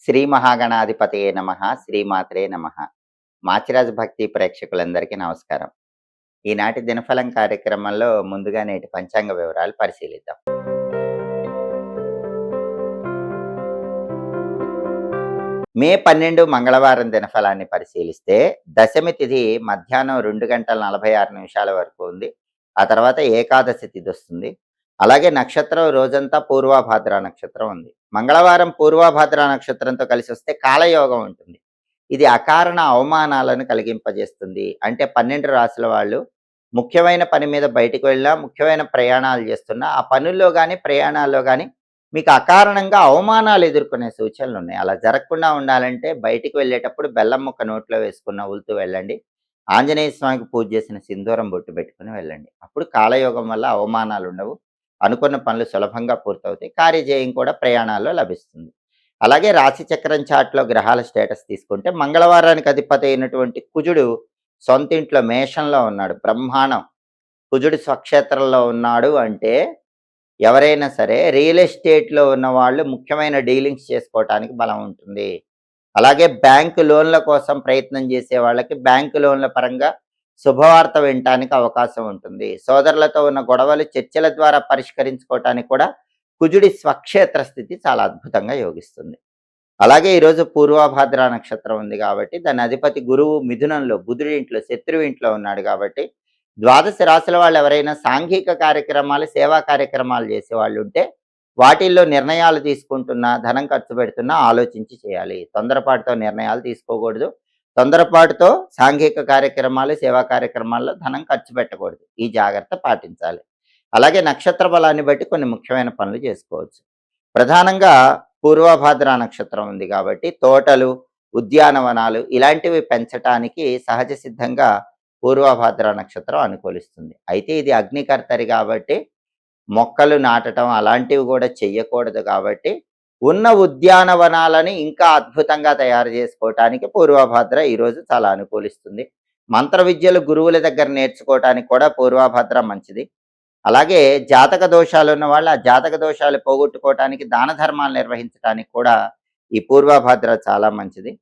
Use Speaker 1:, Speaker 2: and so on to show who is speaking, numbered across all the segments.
Speaker 1: శ్రీ మహాగణాధిపతయే నమః. శ్రీమాత్రే నమః. మాచిరాజు భక్తి ప్రేక్షకులందరికీ నమస్కారం. ఈనాటి దినఫలం కార్యక్రమంలో ముందుగా నేటి పంచాంగ వివరాలు పరిశీలిద్దాం. మే 12 మంగళవారం దినఫలాన్ని పరిశీలిస్తే దశమి తిథి మధ్యాహ్నం 2:46 వరకు ఉంది. ఆ తర్వాత ఏకాదశి తిథి వస్తుంది. అలాగే నక్షత్రం రోజంతా పూర్వభాద్ర నక్షత్రం ఉంది. మంగళవారం పూర్వభాద్ర నక్షత్రంతో కలిసి వస్తే కాలయోగం ఉంటుంది. ఇది అకారణ అవమానాలను కలిగింపజేస్తుంది. అంటే 12 రాసుల వాళ్ళు ముఖ్యమైన పని మీద బయటికి వెళ్ళినా, ముఖ్యమైన ప్రయాణాలు చేస్తున్నా, ఆ పనుల్లో కానీ ప్రయాణాల్లో కానీ మీకు అకారణంగా అవమానాలు ఎదుర్కొనే సూచనలు ఉన్నాయి. అలా జరగకుండా ఉండాలంటే బయటికి వెళ్ళేటప్పుడు బెల్లం ముక్క నోట్లో వేసుకున్న ఊలుతూ వెళ్ళండి. ఆంజనేయ స్వామికి పూజ చేసిన సింధూరం బొట్టు పెట్టుకుని వెళ్ళండి. అప్పుడు కాలయోగం వల్ల అవమానాలు ఉండవు. అనుకున్న పనులు సులభంగా పూర్తవుతాయి. కార్యజయం కూడా ప్రయాణాల్లో లభిస్తుంది. అలాగే రాశి చక్రం చార్ట్లో గ్రహాల స్టేటస్ తీసుకుంటే మంగళవారానికి అధిపతి అయినటువంటి కుజుడు సొంత ఇంట్లో మేషంలో ఉన్నాడు. బ్రహ్మాండం. కుజుడు స్వక్షేత్రంలో ఉన్నాడు అంటే ఎవరైనా సరే రియల్ ఎస్టేట్లో ఉన్న వాళ్ళు ముఖ్యమైన డీలింగ్స్ చేసుకోవటానికి బలం ఉంటుంది. అలాగే బ్యాంకు లోన్ల కోసం ప్రయత్నం చేసే వాళ్ళకి బ్యాంకు లోన్ల పరంగా శుభవార్త వినటానికి అవకాశం ఉంటుంది. సోదరులతో ఉన్న గొడవలు చర్చల ద్వారా పరిష్కరించుకోవటానికి కూడా కుజుడి స్వక్షేత్ర స్థితి చాలా అద్భుతంగా యోగిస్తుంది. అలాగే ఈరోజు పూర్వభాద్ర నక్షత్రం ఉంది కాబట్టి దాని అధిపతి గురువు మిథునంలో, బుధుడి ఇంట్లో, శత్రువు ఇంట్లో ఉన్నాడు కాబట్టి ద్వాదశ రాశుల వాళ్ళు ఎవరైనా సాంఘిక కార్యక్రమాలు, సేవా కార్యక్రమాలు చేసే వాళ్ళు ఉంటే వాటిల్లో నిర్ణయాలు తీసుకుంటున్నా, ధనం ఖర్చు పెడుతున్నా ఆలోచించి చేయాలి. తొందరపాటుతో నిర్ణయాలు తీసుకోకూడదు. తొందరపాటుతో సాంఘిక కార్యక్రమాలు, సేవా కార్యక్రమాల్లో ధనం ఖర్చు పెట్టకూడదు. ఈ జాగ్రత్త పాటించాలి. అలాగే నక్షత్ర బలాన్ని బట్టి కొన్ని ముఖ్యమైన పనులు చేసుకోవచ్చు. ప్రధానంగా పూర్వభాద్ర నక్షత్రం ఉంది కాబట్టి తోటలు, ఉద్యానవనాలు ఇలాంటివి పెంచటానికి సహజ సిద్ధంగా పూర్వభాద్ర నక్షత్రం అనుకూలిస్తుంది. అయితే ఇది అగ్నికర్తరి కాబట్టి మొక్కలు నాటడం అలాంటివి కూడా చెయ్యకూడదు కాబట్టి ఉన్న ఉద్యానవనాలని ఇంకా అద్భుతంగా తయారు చేసుకోవటానికి పూర్వభాద్ర ఈరోజు చాలా అనుకూలిస్తుంది. మంత్ర విద్యలు గురువుల దగ్గర నేర్చుకోవటానికి కూడా పూర్వభాద్ర మంచిది. అలాగే జాతక దోషాలు ఉన్న వాళ్ళు ఆ జాతక దోషాలు పోగొట్టుకోవటానికి దాన ధర్మాలు నిర్వహించడానికి కూడా ఈ పూర్వభాద్ర చాలా మంచిది.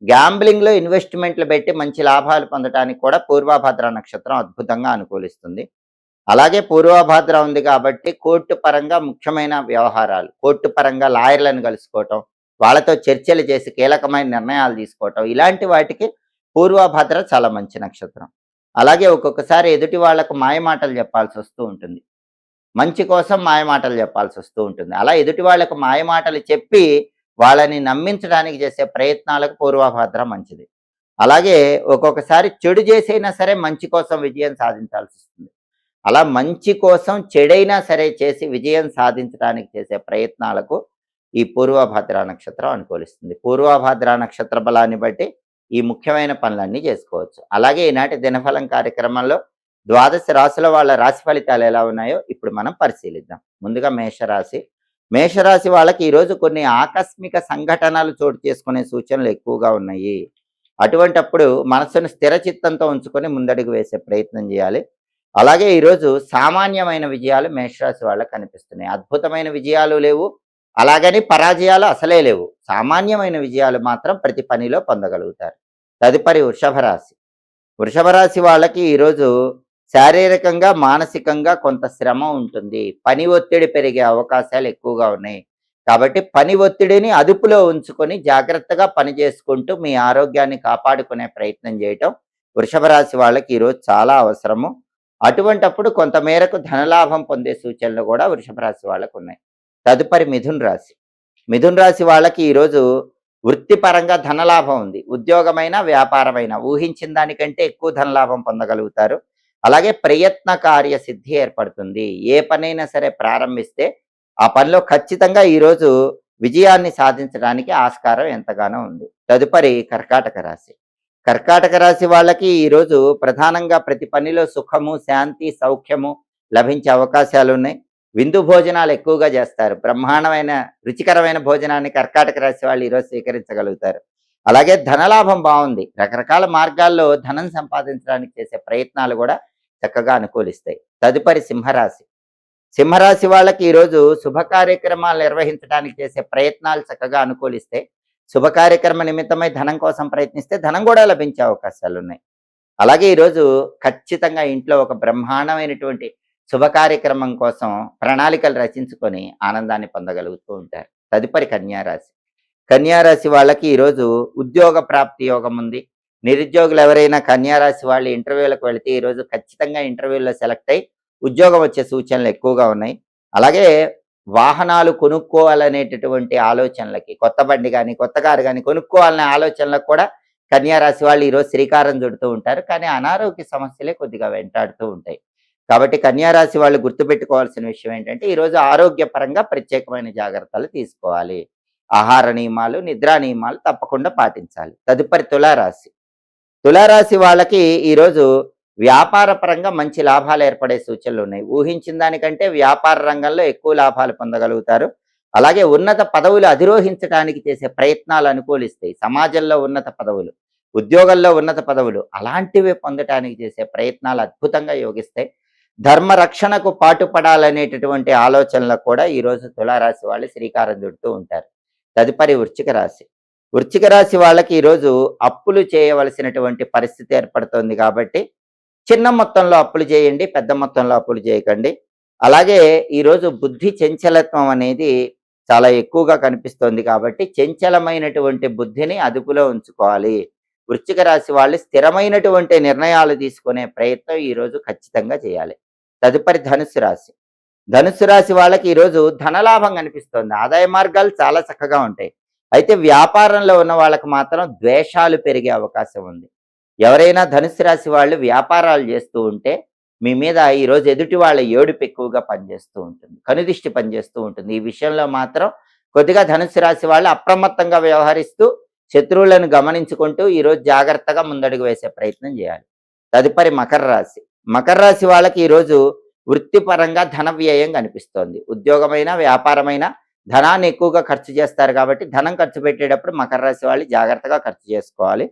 Speaker 1: గ్యాంబ్లింగ్లో ఇన్వెస్ట్మెంట్లు పెట్టి మంచి లాభాలు పొందడానికి కూడా పూర్వభాద్ర నక్షత్రం అద్భుతంగా అనుకూలిస్తుంది. అలాగే పూర్వభాద్ర ఉంది కాబట్టి కోర్టు పరంగా ముఖ్యమైన వ్యవహారాలు, కోర్టు పరంగా లాయర్లను కలుసుకోవటం, వాళ్ళతో చర్చలు చేసి కీలకమైన నిర్ణయాలు తీసుకోవటం ఇలాంటి వాటికి పూర్వభాద్ర చాలా మంచి నక్షత్రం. అలాగే ఒక్కొక్కసారి ఎదుటి వాళ్లకు మాయమాటలు చెప్పాల్సి వస్తూ ఉంటుంది. మంచి కోసం మాయమాటలు చెప్పాల్సి వస్తూ ఉంటుంది. అలా ఎదుటి వాళ్లకు మాయమాటలు చెప్పి వాళ్ళని నమ్మించడానికి చేసే ప్రయత్నాలకు పూర్వభాద్ర మంచిది. అలాగే ఒక్కొక్కసారి చెడు చేసైనా సరే మంచి కోసం విజయం సాధించాల్సి వస్తుంది. అలా మంచి కోసం చెడైనా సరే చేసి విజయం సాధించడానికి చేసే ప్రయత్నాలకు ఈ పూర్వభాద్ర నక్షత్రం అనుకూలిస్తుంది. పూర్వభాద్ర నక్షత్ర బలాన్ని బట్టి ఈ ముఖ్యమైన పనులన్నీ చేసుకోవచ్చు. అలాగే ఈనాటి దినఫలం కార్యక్రమంలో ద్వాదశ రాశుల వాళ్ళ రాశి ఫలితాలు ఎలా ఉన్నాయో ఇప్పుడు మనం పరిశీలిద్దాం. ముందుగా మేషరాశి. మేషరాశి వాళ్ళకి ఈరోజు కొన్ని ఆకస్మిక సంఘటనలు చోటు చేసుకునే సూచనలు ఎక్కువగా ఉన్నాయి. అటువంటప్పుడు మనసును స్థిర చిత్తంతో ఉంచుకొని ముందడుగు వేసే ప్రయత్నం చేయాలి. అలాగే ఈరోజు సామాన్యమైన విజయాలు మేషరాశి వాళ్ళకి కనిపిస్తున్నాయి. అద్భుతమైన విజయాలు లేవు, అలాగని పరాజయాలు అసలే లేవు. సామాన్యమైన విజయాలు మాత్రం ప్రతి పనిలో పొందగలుగుతారు. తదుపరి వృషభ రాశి. వృషభ రాశి వాళ్ళకి ఈరోజు శారీరకంగా, మానసికంగా కొంత శ్రమ ఉంటుంది. పని ఒత్తిడి పెరిగే అవకాశాలు ఎక్కువగా ఉన్నాయి. కాబట్టి పని ఒత్తిడిని అదుపులో ఉంచుకొని జాగ్రత్తగా పని చేసుకుంటూ మీ ఆరోగ్యాన్ని కాపాడుకునే ప్రయత్నం చేయటం వృషభ రాశి వాళ్ళకి ఈరోజు చాలా అవసరము. అటువంటప్పుడు కొంతమేరకు ధనలాభం పొందే సూచనలు కూడా వృషభ రాశి వాళ్ళకు ఉన్నాయి. తదుపరి మిథున్ రాశి. మిథున్ రాశి వాళ్ళకి ఈరోజు వృత్తిపరంగా ధనలాభం ఉంది. ఉద్యోగమైన, వ్యాపారమైన ఊహించిన దానికంటే ఎక్కువ ధనలాభం పొందగలుగుతారు. అలాగే ప్రయత్న కార్య సిద్ధి ఏర్పడుతుంది. ఏ పనైనా సరే ప్రారంభిస్తే ఆ పనిలో ఖచ్చితంగా ఈరోజు విజయాన్ని సాధించడానికి ఆస్కారం ఎంతగానో ఉంది. తదుపరి కర్కాటక రాశి. కర్కాటక రాశి వాళ్ళకి ఈరోజు ప్రధానంగా ప్రతి పనిలో సుఖము, శాంతి, సౌఖ్యము లభించే అవకాశాలు ఉన్నాయి. విందు భోజనాలు ఎక్కువగా చేస్తారు. బ్రహ్మాండమైన రుచికరమైన భోజనాన్ని కర్కాటక రాశి వాళ్ళు ఈరోజు స్వీకరించగలుగుతారు. అలాగే ధనలాభం బాగుంది. రకరకాల మార్గాల్లో ధనం సంపాదించడానికి చేసే ప్రయత్నాలు కూడా చక్కగా అనుకూలిస్తాయి. తదుపరి సింహరాశి. సింహరాశి వాళ్ళకి ఈరోజు శుభ కార్యక్రమాలు నిర్వహించడానికి చేసే ప్రయత్నాలు చక్కగా అనుకూలిస్తాయి. శుభ కార్యక్రమ నిమిత్తమై ధనం కోసం ప్రయత్నిస్తే ధనం కూడా లభించే అవకాశాలున్నాయి. అలాగే ఈరోజు ఖచ్చితంగా ఇంట్లో ఒక బ్రహ్మాండమైనటువంటి శుభ కార్యక్రమం కోసం ప్రణాళికలు రచించుకొని ఆనందాన్ని పొందగలుగుతూ ఉంటారు. తదుపరి కన్యా రాశి. కన్యా రాశి వాళ్ళకి ఈరోజు ఉద్యోగ ప్రాప్తి యోగం ఉంది. నిరుద్యోగులు ఎవరైనా కన్యా రాశి వాళ్ళు ఇంటర్వ్యూలకు వెళితే ఈరోజు ఖచ్చితంగా ఇంటర్వ్యూలో సెలెక్ట్ అయ్యి ఉద్యోగం వచ్చే సూచనలు ఎక్కువగా ఉన్నాయి. అలాగే వాహనాలు కొనుక్కోవాలనేటటువంటి ఆలోచనలకి, కొత్త బండి కానీ కొత్త కారు కానీ కొనుక్కోవాలనే ఆలోచనలకు కూడా కన్యా రాశి వాళ్ళు ఈరోజు శ్రీకారం చుడుతూ ఉంటారు. కానీ అనారోగ్య సమస్యలే కొద్దిగా వెంటాడుతూ ఉంటాయి. కాబట్టి కన్యా రాశి వాళ్ళు గుర్తుపెట్టుకోవాల్సిన విషయం ఏంటంటే ఈరోజు ఆరోగ్యపరంగా ప్రత్యేకమైన జాగ్రత్తలు తీసుకోవాలి. ఆహార నియమాలు, నిద్రా నియమాలు తప్పకుండా పాటించాలి. తదుపరి తులారాశి. తులారాశి వాళ్ళకి ఈరోజు వ్యాపార పరంగా మంచి లాభాలు ఏర్పడే సూచనలు ఉన్నాయి. ఊహించిన దానికంటే వ్యాపార రంగంలో ఎక్కువ లాభాలు పొందగలుగుతారు. అలాగే ఉన్నత పదవులు అధిరోహించడానికి చేసే ప్రయత్నాలు అనుకూలిస్తాయి. సమాజంలో ఉన్నత పదవులు, ఉద్యోగంలో ఉన్నత పదవులు అలాంటివి పొందటానికి చేసే ప్రయత్నాలు అద్భుతంగా యోగిస్తాయి. ధర్మ రక్షణకు పాటుపడాలనేటటువంటి ఆలోచనలకు కూడా ఈరోజు తులారాశి వాళ్ళు శ్రీకారం చుడుతూ ఉంటారు. తదుపరి వృశ్చిక రాశి. వృశ్చిక రాశి వాళ్ళకి ఈరోజు అప్పులు చేయవలసినటువంటి పరిస్థితి ఏర్పడుతోంది కాబట్టి చిన్న మొత్తంలో అప్పులు చేయండి, పెద్ద మొత్తంలో అప్పులు చేయకండి. అలాగే ఈరోజు బుద్ధి చంచలత్వం అనేది చాలా ఎక్కువగా కనిపిస్తోంది కాబట్టి చంచలమైనటువంటి బుద్ధిని అదుపులో ఉంచుకోవాలి. వృశ్చిక రాశి వాళ్ళు స్థిరమైనటువంటి నిర్ణయాలు తీసుకునే ప్రయత్నం ఈరోజు ఖచ్చితంగా చేయాలి. తదుపరి ధనుస్సు రాశి. ధనుస్సు రాశి వాళ్ళకి ఈరోజు ధనలాభం కనిపిస్తోంది. ఆదాయ మార్గాలు చాలా చక్కగా ఉంటాయి. అయితే వ్యాపారంలో ఉన్న వాళ్ళకి మాత్రం ద్వేషాలు పెరిగే అవకాశం ఉంది. ఎవరైనా ధనుస్సు రాశి వాళ్ళు వ్యాపారాలు చేస్తూ ఉంటే మీ మీద ఈరోజు ఎదుటి వాళ్ళ ఏడుపు ఎక్కువగా పనిచేస్తూ ఉంటుంది, కనుదిష్టి పనిచేస్తూ ఉంటుంది. ఈ విషయంలో మాత్రం కొద్దిగా ధనుస్సు రాశి వాళ్ళు అప్రమత్తంగా వ్యవహరిస్తూ శత్రువులను గమనించుకుంటూ ఈరోజు జాగ్రత్తగా ముందడుగు వేసే ప్రయత్నం చేయాలి. తదుపరి మకర రాశి. మకర రాశి వాళ్ళకి ఈరోజు వృత్తిపరంగా ధన వ్యయం కనిపిస్తోంది. ఉద్యోగమైనా వ్యాపారమైనా ధనాన్ని ఎక్కువగా ఖర్చు చేస్తారు కాబట్టి ధనం ఖర్చు పెట్టేటప్పుడు మకర రాశి వాళ్ళు జాగ్రత్తగా ఖర్చు చేసుకోవాలి.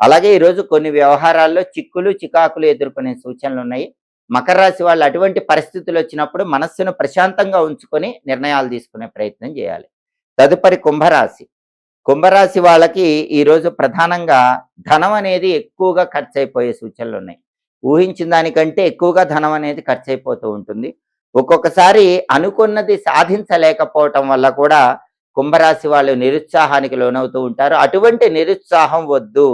Speaker 1: అలాగే ఈరోజు కొన్ని వ్యవహారాల్లో చిక్కులు చికాకులు ఎదుర్కొనే సూచనలు ఉన్నాయి. మకర రాశి వాళ్ళు అటువంటి పరిస్థితులు వచ్చినప్పుడు మనస్సును ప్రశాంతంగా ఉంచుకొని నిర్ణయాలు తీసుకునే ప్రయత్నం చేయాలి. తదుపరి కుంభరాశి. కుంభరాశి వాళ్ళకి ఈరోజు ప్రధానంగా ధనం అనేది ఎక్కువగా ఖర్చు అయిపోయే సూచనలు ఉన్నాయి. ఊహించిన దానికంటే ఎక్కువగా ధనం అనేది ఖర్చు అయిపోతూ ఉంటుంది. ఒక్కొక్కసారి అనుకున్నది సాధించలేకపోవటం వల్ల కూడా కుంభరాశి వాళ్ళు నిరుత్సాహానికి లోనవుతూ ఉంటారు. అటువంటి నిరుత్సాహం వద్దు.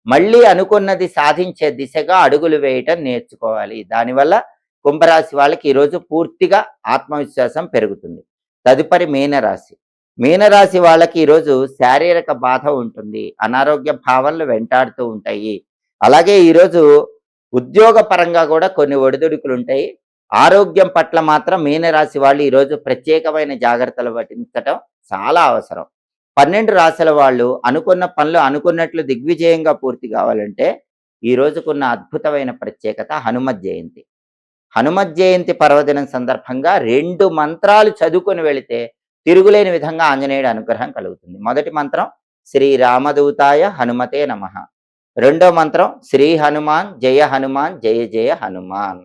Speaker 1: మళ్ళీ అనుకున్నది సాధించే దిశగా అడుగులు వేయటం నేర్చుకోవాలి. దానివల్ల కుంభరాశి వాళ్ళకి ఈరోజు పూర్తిగా ఆత్మవిశ్వాసం పెరుగుతుంది. తదుపరి మీనరాశి. మీనరాశి వాళ్ళకి ఈరోజు శారీరక బాధ ఉంటుంది. అనారోగ్య భావనలు వెంటాడుతూ ఉంటాయి. అలాగే ఈరోజు ఉద్యోగ పరంగా కూడా కొన్ని ఒడిదుడుకులు ఉంటాయి. ఆరోగ్యం పట్ల మాత్రం మీనరాశి వాళ్ళు ఈరోజు ప్రత్యేకమైన జాగ్రత్తలు వహించటం చాలా అవసరం. 12 రాశుల వాళ్ళు అనుకున్న పనులు అనుకున్నట్లు దిగ్విజయంగా పూర్తి కావాలంటే ఈ రోజుకున్న అద్భుతమైన ప్రత్యేకత హనుమత్ జయంతి. హనుమత్ జయంతి పర్వదినం సందర్భంగా 2 మంత్రాలు చదువుకొని వెళితే తిరుగులేని విధంగా ఆంజనేయుడి అనుగ్రహం కలుగుతుంది. మొదటి మంత్రం శ్రీ రామదూతాయ హనుమతే నమః. రెండో మంత్రం శ్రీ హనుమాన్ జయ హనుమాన్ జయ జయ హనుమాన్.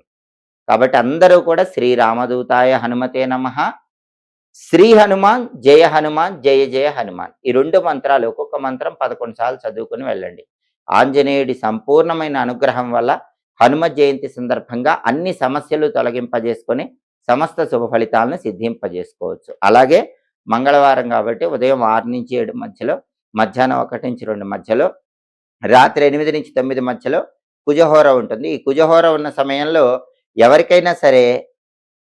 Speaker 1: కాబట్టి అందరూ కూడా శ్రీ రామదూతాయ హనుమతే నమః, శ్రీ హనుమాన్ జయ హనుమాన్ జయ జయ హనుమాన్ ఈ 2 మంత్రాలు ఒక్కొక్క మంత్రం 11 సార్లు చదువుకుని వెళ్ళండి. ఆంజనేయుడి సంపూర్ణమైన అనుగ్రహం వల్ల హనుమత్ జయంతి సందర్భంగా అన్ని సమస్యలు తొలగింపజేసుకొని సమస్త శుభ ఫలితాలను సిద్ధింపజేసుకోవచ్చు. అలాగే మంగళవారం కాబట్టి ఉదయం 6 నుంచి 7 మధ్యలో, మధ్యాహ్నం 1 నుంచి 2 మధ్యలో, రాత్రి 8 నుంచి 9 మధ్యలో కుజహోర ఉంటుంది. ఈ కుజహోర ఉన్న సమయంలో ఎవరికైనా సరే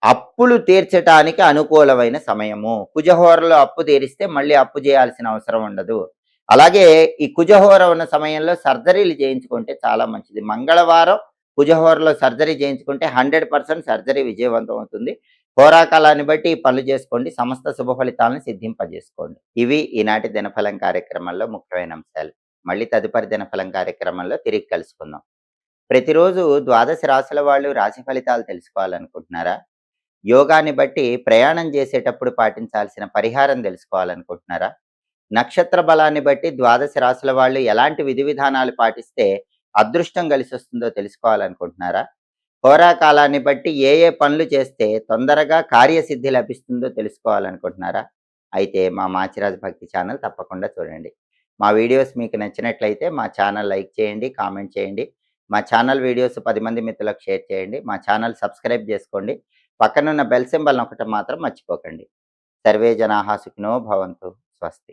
Speaker 1: అప్పులు తీర్చటానికి అనుకూలమైన సమయము. కుజహోరలో అప్పు తీరిస్తే మళ్ళీ అప్పు చేయాల్సిన అవసరం ఉండదు. అలాగే ఈ కుజహోర ఉన్న సమయంలో సర్జరీలు చేయించుకుంటే చాలా మంచిది. మంగళవారం కుజహోరలో సర్జరీ చేయించుకుంటే 100% సర్జరీ విజయవంతం అవుతుంది. హోరాకాలాన్ని బట్టి ఈ పనులు చేసుకోండి. సమస్త శుభ ఫలితాలను సిద్ధింపజేసుకోండి. ఇవి ఈనాటి దినఫలం కార్యక్రమంలో ముఖ్యమైన అంశాలు. మళ్ళీ తదుపరి దినఫలం కార్యక్రమంలో తిరిగి కలుసుకుందాం. ప్రతిరోజు 12 రాశుల వాళ్ళు రాశి ఫలితాలు తెలుసుకోవాలనుకుంటున్నారా? యోగాన్ని బట్టి ప్రయాణం చేసేటప్పుడు పాటించాల్సిన పరిహారం తెలుసుకోవాలనుకుంటున్నారా? నక్షత్ర బలాన్ని బట్టి 12 రాశుల వాళ్ళు ఎలాంటి విధి విధానాలు పాటిస్తే అదృష్టం కలిసి వస్తుందో తెలుసుకోవాలనుకుంటున్నారా? హోరాకాలాన్ని బట్టి ఏ ఏ పనులు చేస్తే తొందరగా కార్యసిద్ధి లభిస్తుందో తెలుసుకోవాలనుకుంటున్నారా? అయితే మా మాచిరాజు భక్తి ఛానల్ తప్పకుండా చూడండి. మా వీడియోస్ మీకు నచ్చినట్లయితే మా ఛానల్ లైక్ చేయండి, కామెంట్ చేయండి. మా ఛానల్ వీడియోస్ 10 మంది మిత్రులకు షేర్ చేయండి. మా ఛానల్ సబ్స్క్రైబ్ చేసుకోండి. పక్కనున్న బెల్ సింబల్ నొక్కటం మాత్రం మర్చిపోకండి. సర్వే జనాః సుఖినో భవంతు. స్వస్తి.